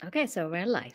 Okay, so we're live.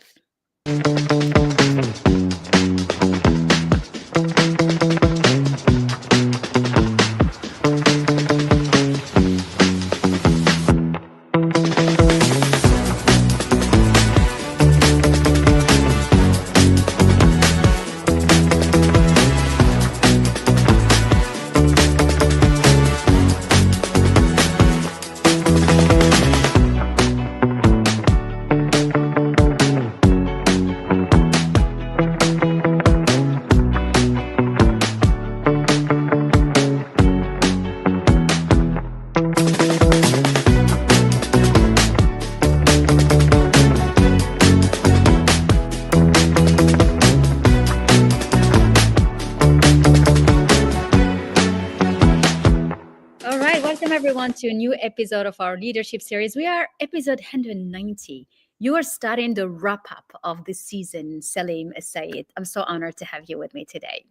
All right, welcome everyone to a new episode of our leadership series. We are episode 190. You are starting the wrap up of this season, Salim Essaid. I'm so honored to have you with me today.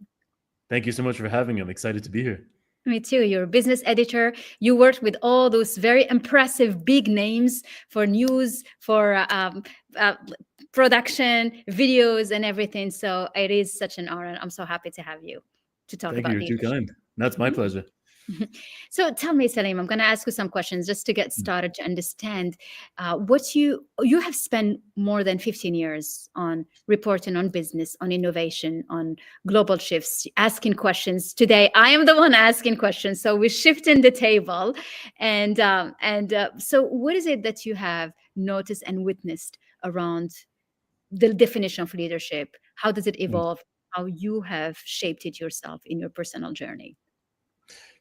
Thank you so much for having me. I'm excited to be here. Me too. You're a business editor. You worked with all those very impressive big names for news, for uh, production, videos, and everything. So it is such an honor. I'm so happy to have you to talk Thank you. about You're too leadership. kind. That's my pleasure. So tell me, Salim, I'm going to ask you some questions just to get started to understand what you have spent more than 15 years on reporting on business, on innovation, on global shifts, asking questions. Today, I am the one asking questions, so we're shifting the table. And so, what is it that you have noticed and witnessed around the definition of leadership? How does it evolve? How you have shaped it yourself in your personal journey?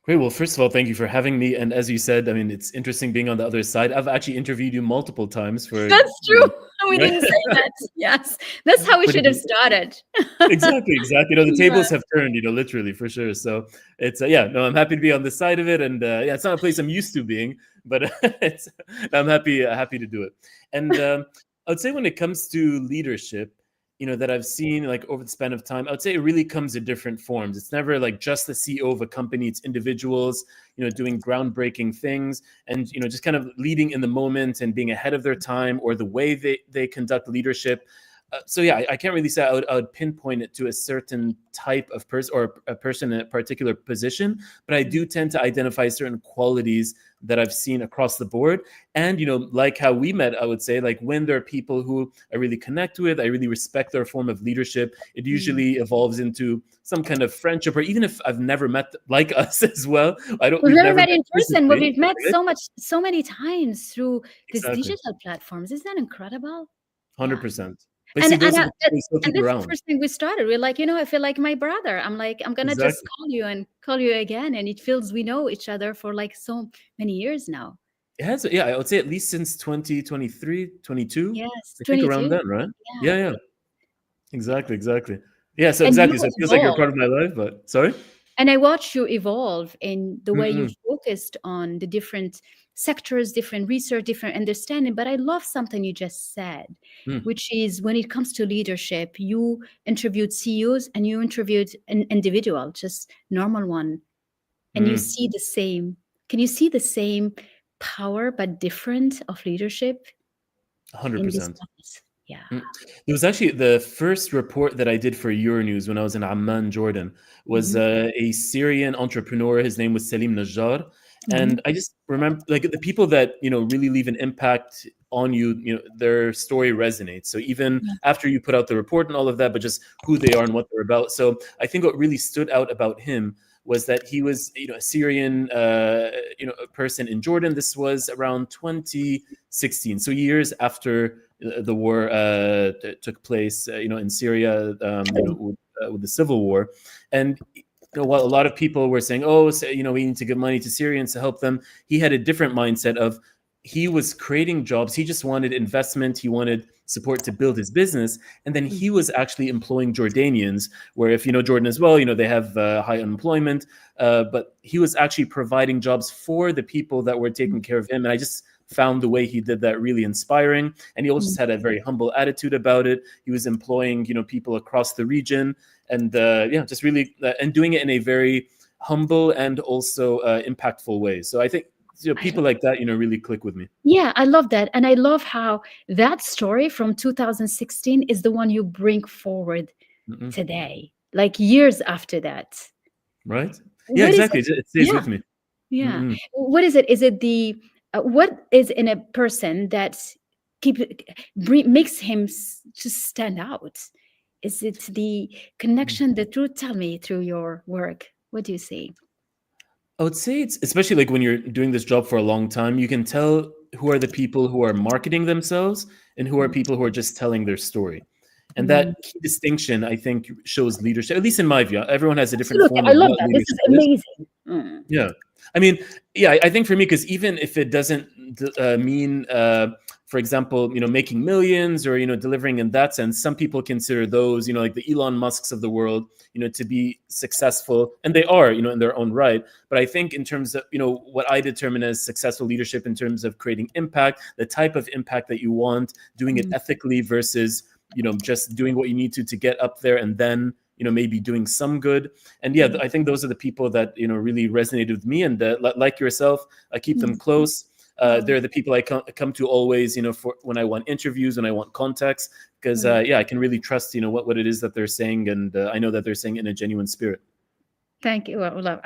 Great. Well, first of all, thank you for having me. And as you said, I mean, it's interesting being on the other side. I've actually interviewed you multiple times for. That's true. We didn't say that. Yes. That's how we should have started. Exactly. The Yeah. tables have turned, literally for sure. So it's, no, I'm happy to be on this side of it. And it's not a place I'm used to being, but I'm happy to do it. And I would say when it comes to leadership, that I've seen like over the span of time, I would say it really comes in different forms. It's never like just the CEO of a company, it's individuals, doing groundbreaking things and, just kind of leading in the moment and being ahead of their time or the way they conduct leadership. I can't really say I would pinpoint it to a certain type of person or a person in a particular position, but I do tend to identify certain qualities that I've seen across the board. And, like how we met, I would say, like when there are people who I really connect with, I really respect their form of leadership, it usually evolves into some kind of friendship, or even if I've never met like us as well. We've never met in person, but physically, we've met right? so many times through these Exactly. digital platforms. Isn't that incredible? 100%. But And see, and, those are uh, the people we still and keep that's the around. first thing we started. We're like, I feel like my brother. I'm like, I'm gonna just Exactly. call you and call you again. And it feels we know each other for like so many years now. It has, I would say at least since 2023, 22. Yes, I think around 22. then, right? Yeah. Yeah. Exactly. Yeah, so And you exactly. So it feels like you're evolved. part of my life, but sorry? And I watched you evolve in the way you Mm-mm. focused on the different sectors, different research, different understanding. But I love something you just said, Mm. which is when it comes to leadership, you interviewed CEOs and you interviewed an individual, just normal one, and you Mm. see the same. Can you see the same power but different of leadership in this 100%. class? Yeah. Mm. It was actually the first report that I did for Euronews when I was in Amman, Jordan, was Mhm. a Syrian entrepreneur. His name was Salim Najjar. Mhm. And I just remember like the people that, really leave an impact on you, their story resonates. So even Yeah. after you put out the report and all of that, but just who they are and what they're about. So I think what really stood out about him was that he was, a Syrian, a person in Jordan. This was around 2016, so years after the war took place, in Syria, with the civil war, and while a lot of people were saying, "Oh, so, we need to give money to Syrians to help them," he had a different mindset of he was creating jobs. He just wanted investment. He wanted support to build his business, and then he was actually employing Jordanians. Where, if you know Jordan as well, they have high unemployment, but he was actually providing jobs for the people that were taking care of him. And I just found the way he did that really inspiring, and he also just had a very humble attitude about it. He was employing people across the region, and just really and doing it in a very humble and also impactful way. So I think people like that, really click with me. Yeah, I love that. And I love how that story from 2016 is the one you bring forward Mm-mm. today, like years after that. Right? Yeah, What is exactly. it? It stays Yeah, with me. yeah. Mm-mm. What is it? Is it the what is in a person that keep makes him just stand out? Is it the connection, the truth? Tell me through your work. What do you see? I would say it's especially like when you're doing this job for a long time, you can tell who are the people who are marketing themselves and who are people who are just telling their story. And Mm. that key distinction, I think, shows leadership, at least in my view. Everyone has a different Absolutely, form I of love what that. This is leadership is. amazing. Mm. Yeah. I mean, yeah, I think for me, because even if it doesn't mean, for example, making millions or, delivering in that sense, some people consider those, like the Elon Musks of the world, to be successful. And they are, in their own right. But I think in terms of, what I determine as successful leadership in terms of creating impact, the type of impact that you want, doing it Mm. ethically versus, just doing what you need to get up there and then, maybe doing some good. And yeah, I think those are the people that really resonated with me. And like yourself, I keep them Mm. close. Oh, They're the people I come to always, for when I want interviews, when I want context, because mm. yeah, I can really trust what it is that they're saying, and I know that they're saying in a genuine spirit. Thank you. Well, love.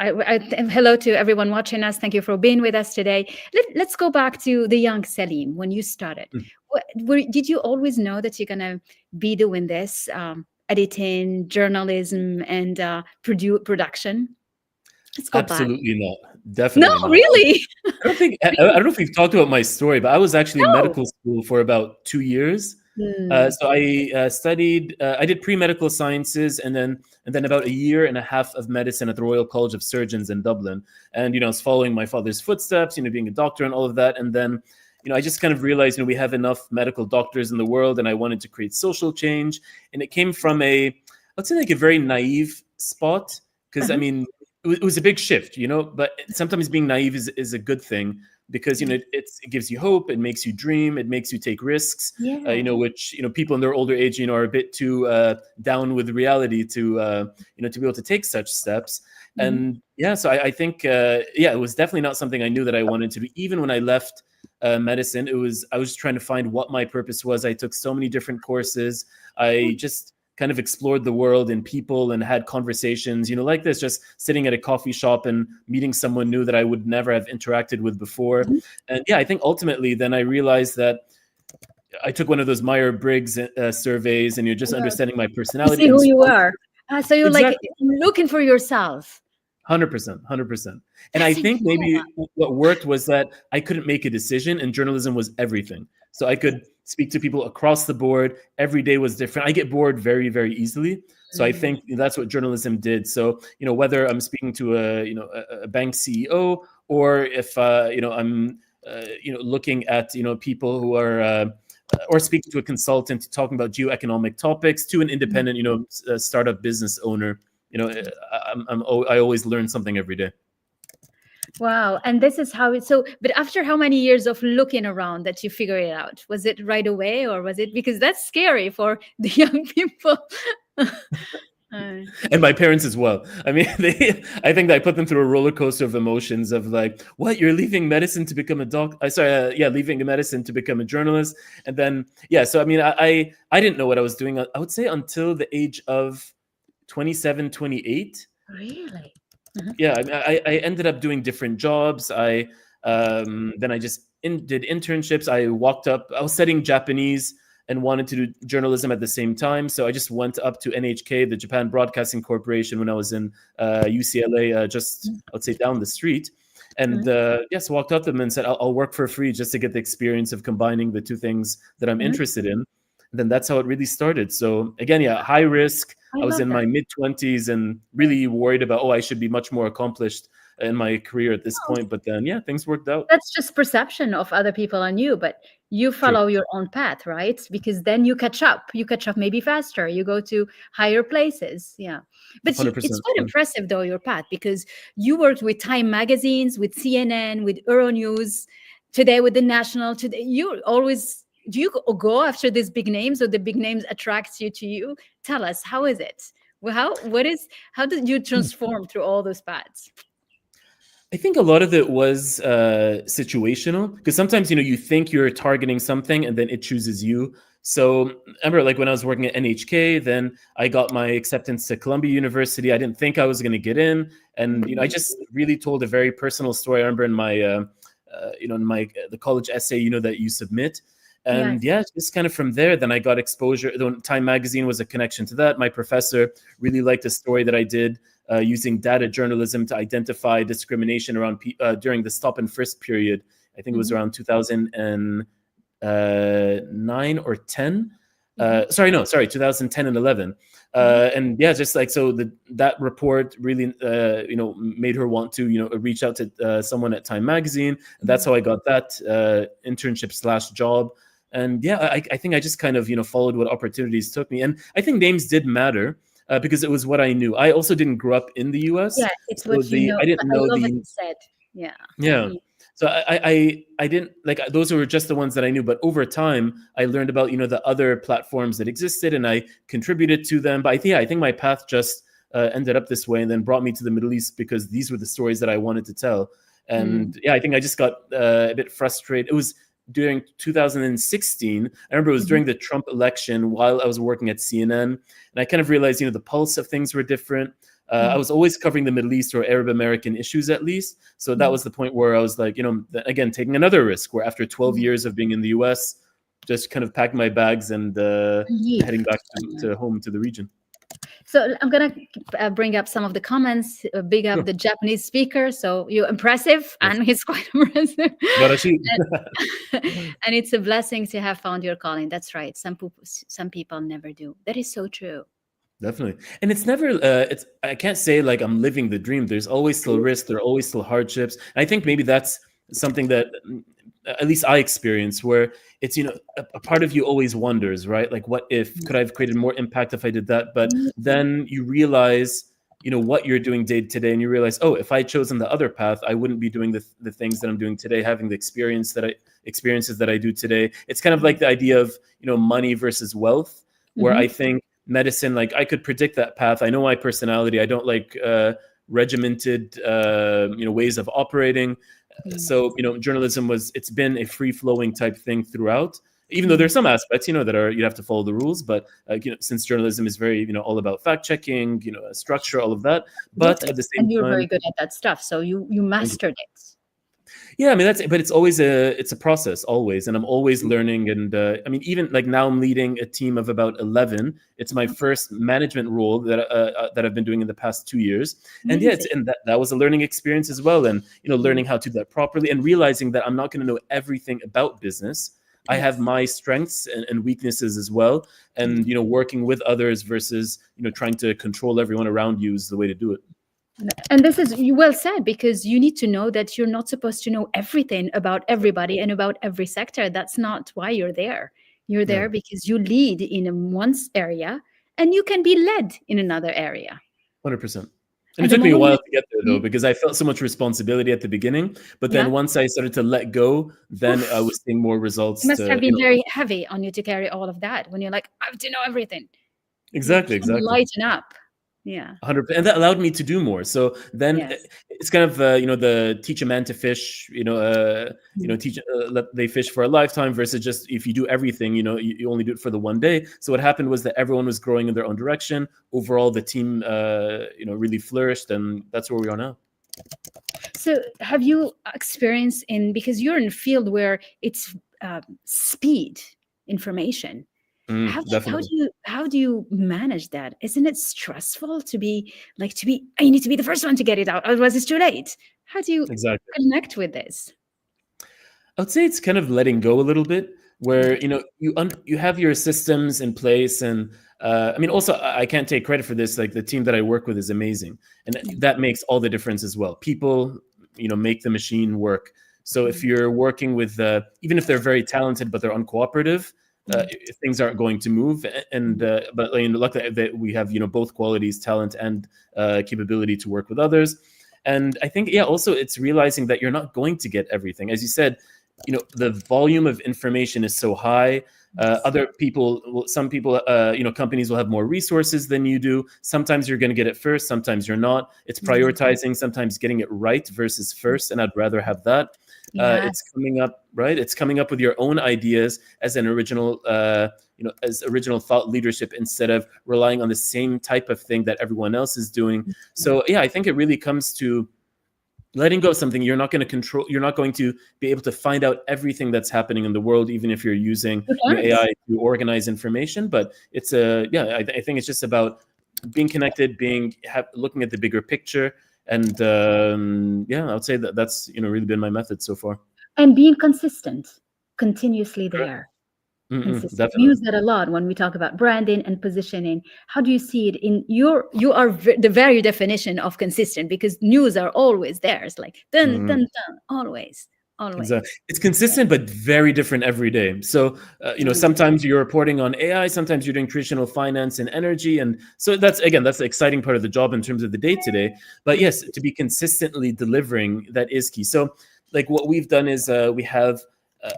Hello to everyone watching us. Thank you for being with us today. Let's go back to the young Salim when you started. Mm. Did you always know that you're gonna be doing this, editing, journalism, and production? Let's go back. Absolutely not. No, Definitely not. really. I don't know if we've talked about my story, but I was actually in No. medical school for about 2 years. Mm. So I studied. I did pre-medical sciences, and then about a year and a half of medicine at the Royal College of Surgeons in Dublin. And I was following my father's footsteps, being a doctor and all of that. And then, I just kind of realized, we have enough medical doctors in the world, and I wanted to create social change. And it came from let's say, like a very naive spot, because I Uh-huh. mean, it was a big shift, but sometimes being naive is a good thing, because it gives you hope, it makes you dream, it makes you take risks, Yeah. which people in their older age are a bit too down with reality to be able to take such steps. Mhm. And yeah, so I think yeah, it was definitely not something I knew that I wanted to do. Even when I left medicine, I was trying to find what my purpose was. I took so many different courses. I just kind of explored the world and people and had conversations, like this, just sitting at a coffee shop and meeting someone new that I would never have interacted with before. Mhm. And yeah, I think ultimately then I realized that I took one of those Myers-Briggs surveys, and you're just understanding my To personality see and who you strong. are. So you're like Exactly. looking for yourself. 100%, 100%. And I That's think incredible. maybe what worked was that I couldn't make a decision, and journalism was everything. So I could speak to people across the board. Every day was different. I get bored very, very easily. So I Mm. think that's what journalism did. So, whether I'm speaking to a bank CEO, or if, I'm, looking at, people who are, or speaking to a consultant talking about geoeconomic topics, to an independent, startup business owner, I always learn something every day. Wow. And this is how so, but after how many years of looking around that you figure it out? Was it right away, or was it because that's scary for the young people? And my parents as well. I mean, I think I put them through a roller coaster of emotions of like, what, you're leaving medicine to become a doctor? Yeah, leaving medicine to become a journalist. And then, yeah, so I mean, I didn't know what I was doing. I would say until the age of 27, 28. Really? Mhm. Yeah, I mean, I ended up doing different jobs. Then I just did internships. I was studying Japanese and wanted to do journalism at the same time. So I just went up to NHK, the Japan Broadcasting Corporation, when I was in UCLA, just, I would say, down the street. And yes, walked up to them and said, I'll work for free just to get the experience of combining the two things that I'm Mhm. interested in. And then that's how it really started. So again, yeah, high risk. I I was love in that. my mid-20s and really worried about, I should be much more accomplished in my career at this point. But then, yeah, things worked out. That's just perception of other people on you, but you True. follow your own path, right? Because then you catch up. You catch up maybe faster. You go to higher places. Yeah. But it's 100%. quite impressive, though, your path, because you worked with Time magazines, with CNN, with Euronews, today with the National. Today, you always do you go after these big names, or the big names attracts you to you? Tell us, how is it? Well, how did you transform through all those paths? I think a lot of it was situational, because sometimes you think you're targeting something and then it chooses you. So I remember, like, when I was working at NHK, then I got my acceptance to Columbia University. I didn't think I was going to get in, and I just really told a very personal story. I remember in my in my the college essay, that you submit. And Yes. just kind of from there, then I got exposure. Time Magazine was a connection to that. My professor really liked a story that I did using data journalism to identify discrimination around during the stop and frisk period. I think it was around 2009 or 10. Sorry, 2010 and 11. And just like, so that report really made her want to reach out to someone at Time Magazine, and that's how I got that internship/job. And I think I just kind of followed what opportunities took me, and I think names did matter because it was what I knew. I also didn't grow up in the U.S. Yeah, it's So what you know. I didn't I know love what the you said. Yeah. yeah. So I didn't, like, those were just the ones that I knew. But over time, I learned about the other platforms that existed, and I contributed to them. But I think my path just ended up this way, and then brought me to the Middle East because these were the stories that I wanted to tell. And I think I just got a bit frustrated. It was during 2016. I remember it was during the Trump election while I was working at CNN, and I kind of realized the pulse of things were different. I was always covering the Middle East or Arab American issues, at least. So that was the point where I was like, again, taking another risk, where after 12 years of being in the US, just kind of packing my bags and heading back to home, to the region. So I'm gonna bring up some of the comments. Big up the Japanese speaker. So you're impressive, and he's quite impressive. And it's a blessing to have found your calling. That's right. Some people never do. That is so true. Definitely. And it's never, I can't say like I'm living the dream. There's always still risk. There are always still hardships. And I think maybe that's something that at least I experience, where it's, a part of you always wonders, right? Like, what if, could I have created more impact if I did that? But then you realize, what you're doing day to day, and you realize, oh, if I had chosen the other path, I wouldn't be doing the things that I'm doing today, having the experiences that I do today. It's kind of like the idea of, money versus wealth, where I think medicine, like, I could predict that path. I know my personality. I don't like regimented ways of operating. So journalism it's been a free-flowing type thing throughout, even though there's some aspects that you have to follow the rules. But since journalism is very all about fact-checking, structure, all of that. But at the same time, and you're very good at that stuff, so you mastered it. Yeah, I mean, but it's always it's a process, always, and I'm always learning. And I mean, even like now, I'm leading a team of about 11. It's my first management role that I've been doing in the past 2 years, and that was a learning experience as well. And learning how to do that properly, and realizing that I'm not going to know everything about business. I have my strengths and weaknesses as well, and working with others versus trying to control everyone around you is the way to do it. And this is well said, because you need to know that you're not supposed to know everything about everybody and about every sector. That's not why you're there. You're there because you lead in one area, and you can be led in another area. 100%. And it took me a while to get there, though, because I felt so much responsibility at the beginning. But then once I started to let go, then I was seeing more results. It must have been very heavy on you to carry all of that when you're like, I have to know everything. Exactly. Lighten up. Yeah, 100%, and that allowed me to do more. So then it's kind of the teach a man to fish. Teach let they fish for a lifetime versus just if you do everything, you only do it for the one day. So what happened was that everyone was growing in their own direction. Overall, the team really flourished, and that's where we are now. So have you experienced because you're in a field where it's speed information? How do you manage that? Isn't it stressful to be you need to be the first one to get it out, otherwise it's too late? How do you connect with this? I would say it's kind of letting go a little bit, where you have your systems in place, and I mean, also, I can't take credit for this. Like, the team that I work with is amazing, and that makes all the difference as well. People make the machine work. So if you're working with even if they're very talented but they're uncooperative, things aren't going to move. And but luckily that we have both qualities, talent and capability to work with others. And I think also it's realizing that you're not going to get everything. As you said, the volume of information is so high. Other people, some people, companies will have more resources than you do. Sometimes you're going to get it first, sometimes you're not. It's prioritizing, sometimes getting it right versus first, and I'd rather have that. It's Yes. coming up, right? It's coming up with your own ideas as an original, as original thought leadership instead of relying on the same type of thing that everyone else is doing. So yeah, I think it really comes to letting go of something. You're not going to control, you're not going to be able to find out everything that's happening in the world, even if you're using AI to organize information. But it's I think it's just about being connected, looking at the bigger picture. And I would say that's really been my method so far. And being consistent, continuously Correct. there. Consistent. We Definitely. use that a lot when we talk about branding and positioning. How do you see it in you are the very definition of consistent, because news are always there. It's like dun dun dun, always. Exactly. It's consistent, but very different every day. So, sometimes you're reporting on AI, sometimes you're doing traditional finance and energy. And so that's the exciting part of the job in terms of the day to day. But yes, to be consistently delivering, that is key. So like what we've done is we have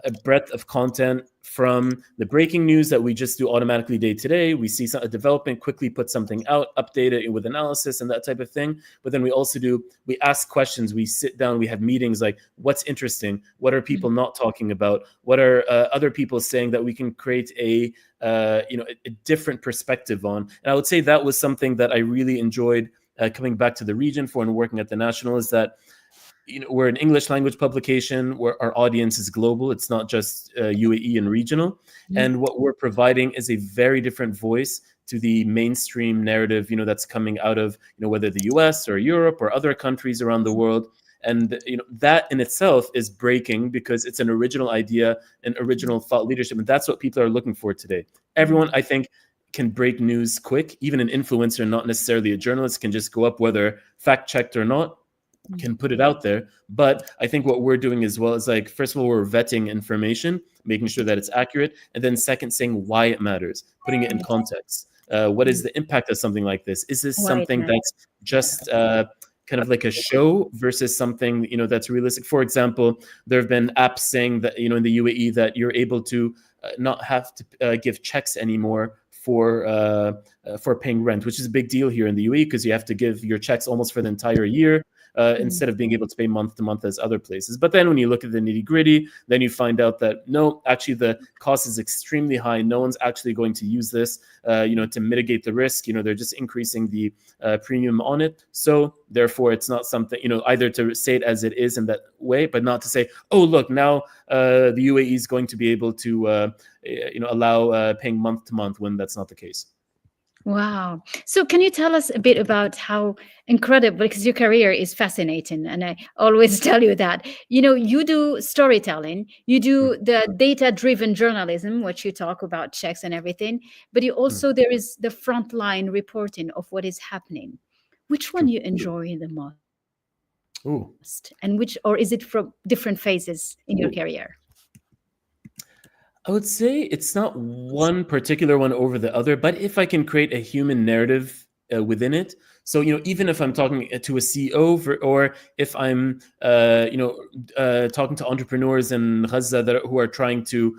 a breadth of content from the breaking news that we just do automatically day to day. We see a development, quickly put something out, update it with analysis and that type of thing. But then we ask questions, we sit down, we have meetings like, what's interesting? What are people not talking about? What are other people saying that we can create a different perspective on? And I would say that was something that I really enjoyed coming back to the region for and working at the National, is that we're an English language publication where our audience is global. It's not just UAE and regional. And what we're providing is a very different voice to the mainstream narrative, that's coming out of, whether the US or Europe or other countries around the world. And, that in itself is breaking, because it's an original idea, an original thought leadership. And that's what people are looking for today. Everyone, I think, can break news quick. Even an influencer, not necessarily a journalist, can just go up, whether fact checked or not, can put it out there. But I think what we're doing as well is, like, first of all, we're vetting information, making sure that it's accurate, and then second, saying why it matters, putting it in context. What is the impact of something like this? Is this something that's just kind of like a show versus something that's realistic? For example, there have been apps saying that in the UAE that you're able to not have to give checks anymore for paying rent, which is a big deal here in the UAE, because you have to give your checks almost for the entire year. Instead of being able to pay month to month as other places. But then when you look at the nitty gritty, then you find out that no, actually the cost is extremely high. No one's actually going to use this, to mitigate the risk. They're just increasing the premium on it. So therefore, it's not something, either to say it as it is in that way, but not to say, oh, look, now the UAE is going to be able to, allow paying month to month, when that's not the case. Wow. So can you tell us a bit about how incredible, because your career is fascinating, and I always tell you that, you do storytelling, you do the data-driven journalism, which you talk about checks and everything, but you also, there is the frontline reporting of what is happening. Which one you enjoy the most? And or is it from different phases in your career? I would say it's not one particular one over the other, but if I can create a human narrative within it. So, even if I'm talking to a CEO or if I'm, talking to entrepreneurs in Gaza who are trying to,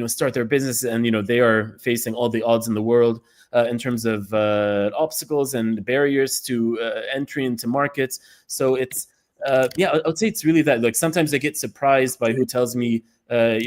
start their business, and, they are facing all the odds in the world in terms of obstacles and barriers to entry into markets. So it's, I would say it's really that. Like, sometimes I get surprised by who tells me, a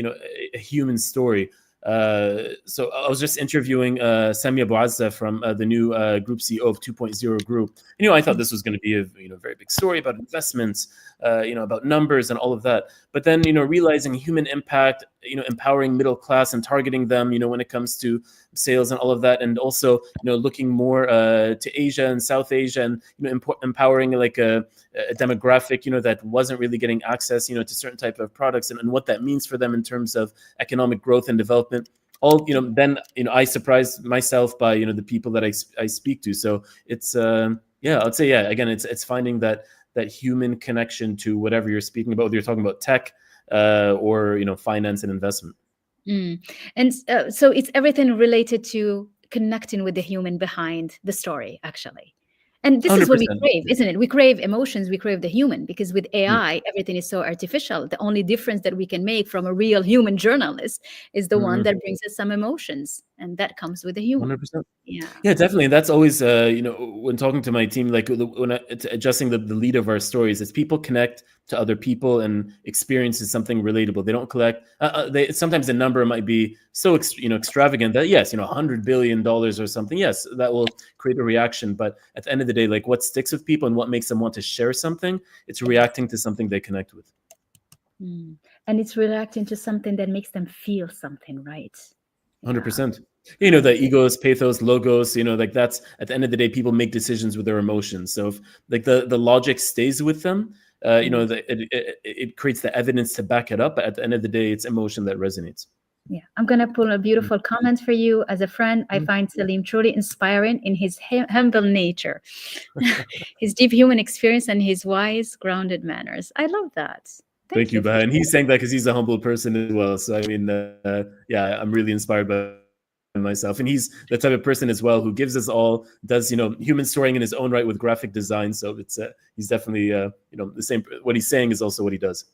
human story. So I was just interviewing Sami Abu Azza from the new group CEO of 2.0 Group. I thought this was going to be a very big story about investments, about numbers and all of that. But then realizing human impact, empowering middle class and targeting them, when it comes to sales and all of that, and also looking more to Asia and South Asia, and empowering like a demographic that wasn't really getting access to certain type of products, and what that means for them in terms of economic growth and development. All then I surprised myself by the people that I speak to. So it's I'd say again, it's finding that human connection to whatever you're speaking about, whether you're talking about tech or finance and investment. And so it's everything related to connecting with the human behind the story, actually. And this is what we 100%. crave, isn't it? We crave emotions, we crave the human, because with Mm, AI, everything is so artificial. The only difference that we can make from a real human journalist is the one mm, that brings us some emotions, and that comes with the human. 100%. Yeah. Yeah, definitely. And that's always, when talking to my team, like when it's adjusting the lead of our stories, is people connect to other people and experiences something relatable. They don't collect. They sometimes the number might be so extravagant that yes, $100 billion or something. Yes, that will create a reaction. But at the end of the day, like what sticks with people and what makes them want to share something, it's reacting to something they connect with. Mm. And it's reacting to something that makes them feel something, right? Yeah. 100%. I The egos, pathos, logos, like that's at the end of the day, people make decisions with their emotions. So if like the logic stays with them, Mm. it creates the evidence to back it up. But at the end of the day, it's emotion that resonates. Yeah, I'm going to pull a Mm. beautiful comment for you. As a friend, I Mm. find Salim truly inspiring in his humble nature, his deep human experience, and his wise, grounded manners. I love that. Thank Thank you, you for Bah. And sharing. he's saying that because he's a humble person as well. So I mean, yeah, I'm really inspired by myself. And he's the type of person as well who gives us all, does human storying in his own right with graphic design. So it's he's definitely the same. What he's saying is also what he does.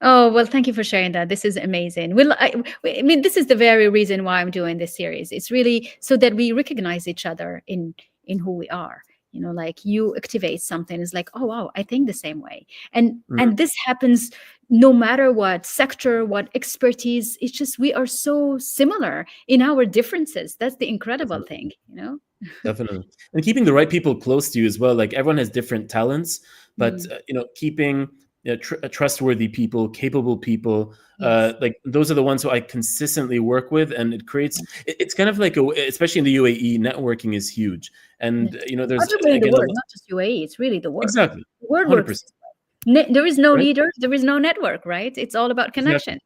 Oh, well, thank you for sharing that. This is amazing. I mean, this is the very reason why I'm doing this series. It's really so that we recognize each other in who we are. Like you activate something, it's like, oh wow, I think the same way. And Mm, and this happens no matter what sector, what expertise. It's just we are so similar in our differences. That's the incredible definitely. thing. Definitely. And keeping the right people close to you as well. Like everyone has different talents, but Mm, keeping trustworthy people, capable people, yes. like those are the ones who I consistently work with, and it creates. It's kind of like especially in the UAE, networking is huge, Yes. and there's Everywhere in the again world, not just UAE, it's really the world. exactly The world hundred works. percent There is no right. leader, there is no network, right? It's all about Exactly. connection.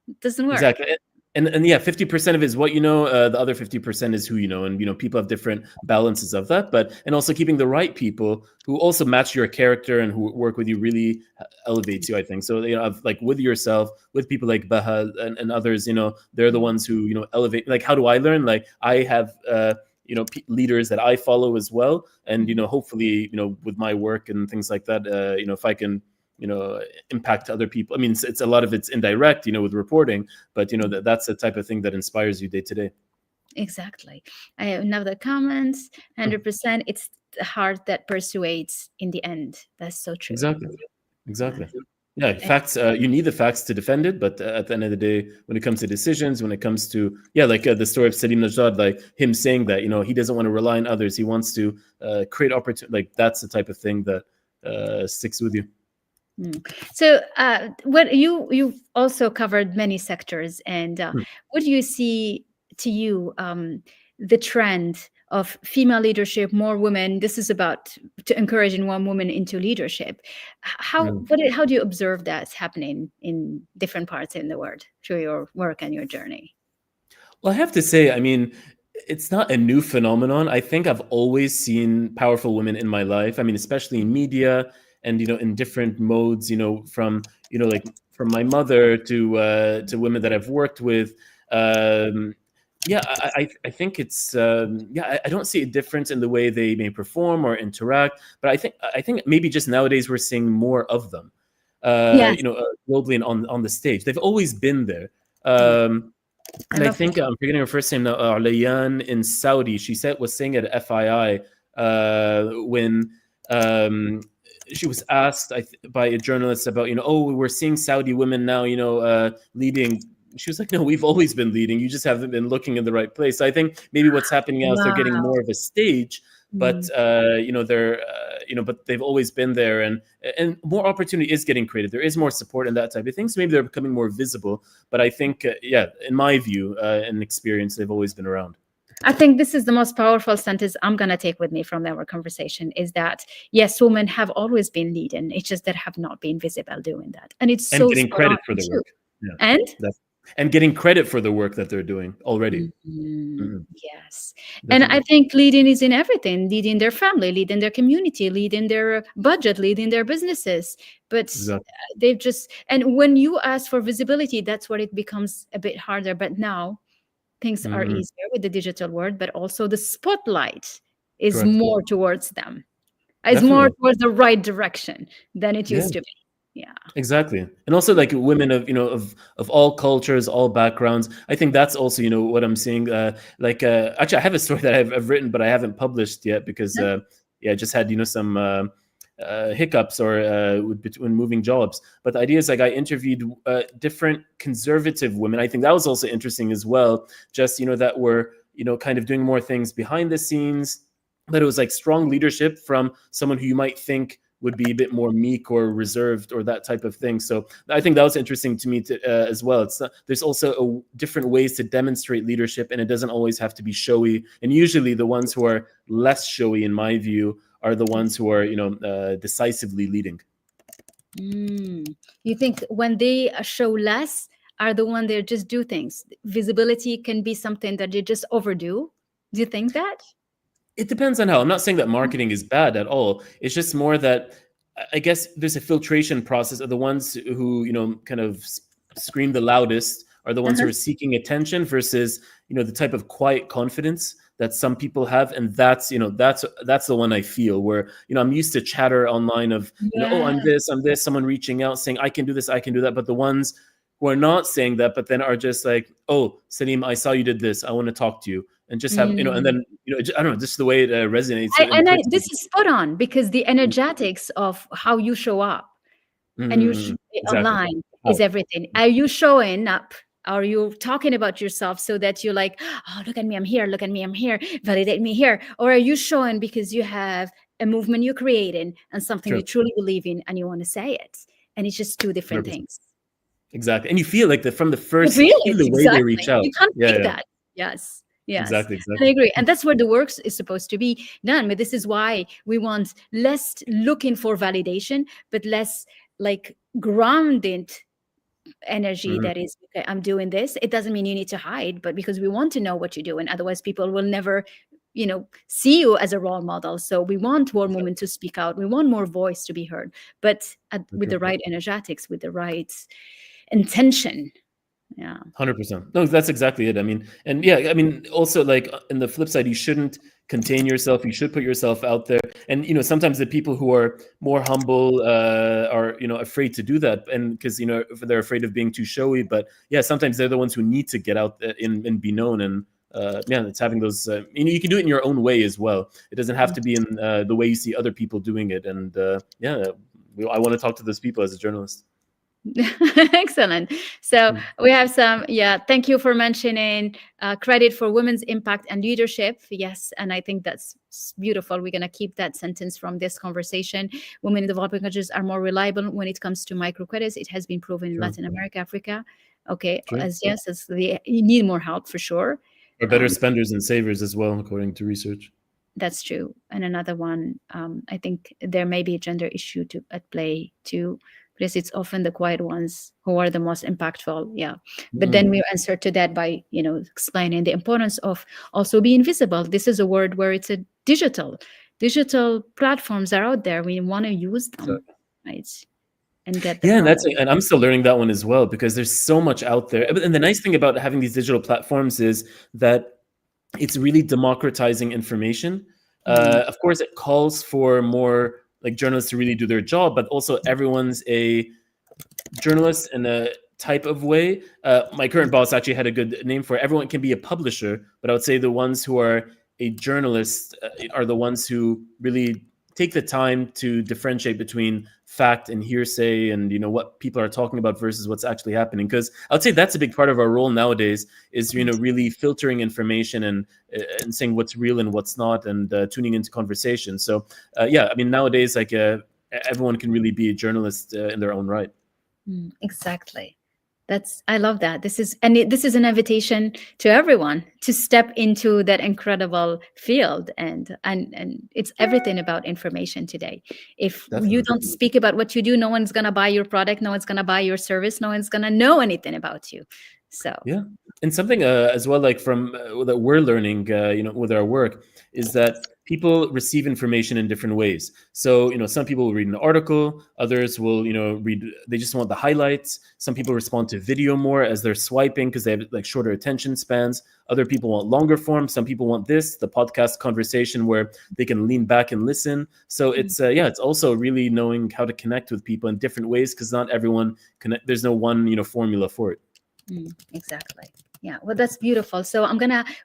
It doesn't work. Exactly. And yeah, 50% of it is what you know. The other 50% is who you know, and people have different balances of that. But and also keeping the right people who also match your character and who work with you really elevates you. I think so. Like with yourself, with people like Baha and others. They're the Mm, ones who elevate. Like, how do I learn? Like, I have leaders that I follow as well, and mm, hopefully with my work and things like that. If I can you know impact other people. I mean, it's a lot of it's indirect, with reporting, but mm. that's the type of thing that inspires you day to day. Exactly. I have another comment. 100%. It's the heart that persuades in the end. That's so true. Exactly. Yeah. Exactly. Yeah, And facts. You need the facts to defend it, but at the end of the day, when it comes to decisions, when it comes to like the story of Salim Najad, like him saying that he doesn't want to rely on others, he wants to create opportunity. Like that's the type of thing that sticks with you. mm. So, what you've also covered many sectors, and Hmm. what do you see to you the trend of female leadership, more women? This is about to encouraging one woman into leadership. Hmm. How do you observe that happening in different parts in the world through your work and your journey? Well, I have to say, I mean, it's not a new phenomenon. I think I've always seen powerful women in my life. I mean, especially in media and in different modes. From like from my mother to women that I've worked with. Yeah, I think it's yeah. I don't see a difference in the way they may perform or interact, but I think maybe just nowadays we're seeing more of them. Yes. Globally and on the stage, they've always been there. Yeah. I And I love that. think I'm forgetting her first name now. Alayan in Saudi. She was saying at FII when she was asked by a journalist about oh, we're seeing Saudi women now leading. She was like, no, we've always been leading. You just haven't been looking in the right place. So I think maybe what's happening now is they're getting Wow. more of a stage, but Mm. they're but they've always been there, and more opportunity is getting created. There is more support and that type of thing. So maybe they're becoming more visible. But I think, yeah, in my view and experience, they've always been around. I think this is the most powerful sentence I'm going to take with me from our conversation is that, yes, women have always been leading. It's just that have not been visible doing that. And it's And so getting spot on credit for the too. work. Yeah, And that's and getting credit for the work that they're doing already. mhm, Mhm, yes. And I definitely. think leading is in everything, leading their family, leading their community, leading their budget, leading their businesses. But Exactly. they've just, and when you ask for visibility, that's where it becomes a bit harder. But now things are Mhm, easier with the digital world, but also the spotlight is correct. more towards them. It's more Definitely. towards the right direction than it Yeah. used to be. Yeah. Exactly. And also like women of, of all cultures, all backgrounds. I think that's also, what I'm seeing. Actually, I have a story that I've written, but I haven't published yet because, yeah, I just had, some hiccups or when moving jobs. But the idea is like I interviewed different conservative women. I think that was also interesting as well. Just, that were, kind of doing more things behind the scenes, but it was like strong leadership from someone who you might think would be a bit more meek or reserved or that type of thing. So I think that was interesting to me as well. There's also different ways to demonstrate leadership, and it doesn't always have to be showy. And usually, the ones who are less showy, in my view, are the ones who are decisively leading. You think when they show less are the one they just do things? Visibility can be something that they just overdo. Do you think that? It depends on how. I'm not saying that marketing is bad at all. It's just more that I guess there's a filtration process of the ones who, kind of scream the loudest are the ones who Uh-huh. are seeking attention versus, the type of quiet confidence that some people have. And that's the one I feel where, I'm used to chatter online of, oh, Yeah. I'm this, someone reaching out saying, I can do this, I can do that. But the ones who are not saying that, but then are just like, oh, Salim, I saw you did this. I want to talk to you. And just have, and Mm. then, I don't know, just the way it resonates and puts This is spot on because the energetics of how you show up and exactly. online How? is everything. Are you showing up? Are you talking about yourself so that you're like, oh, look at me, I'm here. Look at me, I'm here. Validate me here. Or are you showing because you have a movement you're creating and something you True. truly believe in and you want to say it? And it's just two different 100%. things. Exactly. And you feel like that from the You first, feel even it, the way they reach exactly. out. You can't Yeah, fake yeah. that. Yes. Yes. Exactly, And I exactly. agree. And that's where the work is supposed to be done. But this is why we want less looking for validation, but less like grounded energy Mhm. that is, okay, I'm doing this. It doesn't mean you need to hide, but because we want to know what you're doing. Otherwise, people will never, see you as a role model. So we want more women to speak out. We want more voice to be heard, but with True. the right energetics, with the right intention. Yeah. 100%. No, that's exactly it. I mean, and yeah, I mean, also like in the flip side, you shouldn't contain yourself. You should put yourself out there. And sometimes the people who are more humble are afraid to do that, and because they're afraid of being too showy. But yeah, sometimes they're the ones who need to get out and be known. And yeah, it's having those. You can do it in your own way as well. It doesn't have to be in the way you see other people doing it. And yeah, I want to talk to those people as a journalist. Excellent. So we have some, thank you for mentioning credit for women's impact and leadership. Yes, and I think that's beautiful. We're going to keep that sentence from this conversation. Women in developing countries are more reliable when it comes to microcredits. It has been proven in True. Latin America, Africa. Okay, True. as you need more help for sure. Are better spenders and savers as well, according to research. That's true. And another one, I think there may be a gender issue at play too, because it's often the quiet ones who are the most impactful. Yeah. But then we answer to that by, explaining the importance of also being visible. This is a word where it's a digital platforms are out there. We want to use them, right? And get the Yeah, product. and I'm still learning that one as well because there's so much out there. And the nice thing about having these digital platforms is that it's really democratizing information. Of course, it calls for more like journalists to really do their job, but also everyone's a journalist in a type of way. My current boss actually had a good name for it. Everyone can be a publisher, but I would say the ones who are a journalist are the ones who really take the time to differentiate between fact and hearsay and what people are talking about versus what's actually happening, because I would say that's a big part of our role nowadays is really filtering information and saying what's real and what's not, and tuning into conversation. So yeah, I mean nowadays like everyone can really be a journalist in their own right. Exactly. I love that. This is an invitation to everyone to step into that incredible field, and it's everything about information today. If Definitely. you don't speak about what you do, no one's going to buy your product, no one's going to buy your service, no one's going to know anything about you. So Yeah, and something as well, like from that we're learning, with our work, is that people receive information in different ways. So, some people will read an article, others will, read. They just want the highlights. Some people respond to video more as they're swiping because they have like shorter attention spans. Other people want longer form. Some people want the podcast conversation where they can lean back and listen. So it's also really knowing how to connect with people in different ways because not everyone connect. There's no one formula for it. Exactly. Yeah, well, that's beautiful. So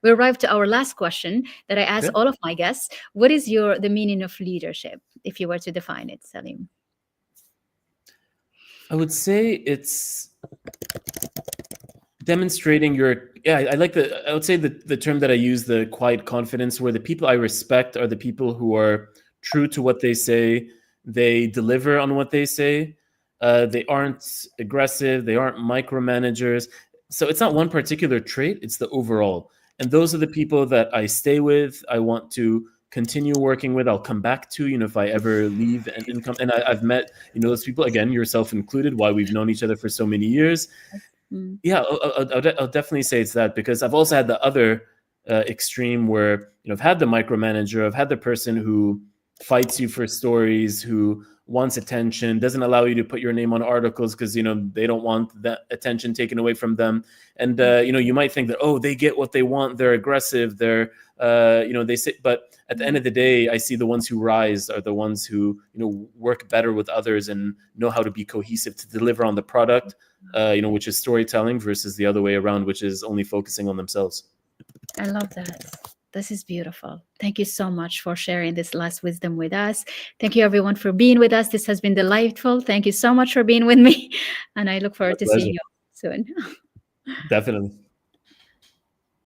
we arrived to our last question that I ask all of my guests. What is the meaning of leadership, if you were to define it, Salim? I would say it's demonstrating I would say the term that I use, the quiet confidence, where the people I respect are the people who are true to what they say. They deliver on what they say. They aren't aggressive. They aren't micromanagers. So it's not one particular trait, it's the overall. And those are the people that I stay with. I want to continue working with. I'll come back to, if I ever leave and income. And I've met, those people, again, yourself included, why we've known each other for so many years. Yeah, I'll definitely say it's that, because I've also had the other extreme where, I've had the micromanager, I've had the person who fights you for stories, who wants attention, doesn't allow you to put your name on articles because, they don't want that attention taken away from them. And, you might think that, they get what they want. They're aggressive. They're, they say, but at the end of the day, I see the ones who rise are the ones who, work better with others and know how to be cohesive to deliver on the product, which is storytelling, versus the other way around, which is only focusing on themselves. I love that. This is beautiful. Thank you so much for sharing this last wisdom with us. Thank you, everyone, for being with us. This has been delightful. Thank you so much for being with me. And I look forward to seeing you soon. Definitely.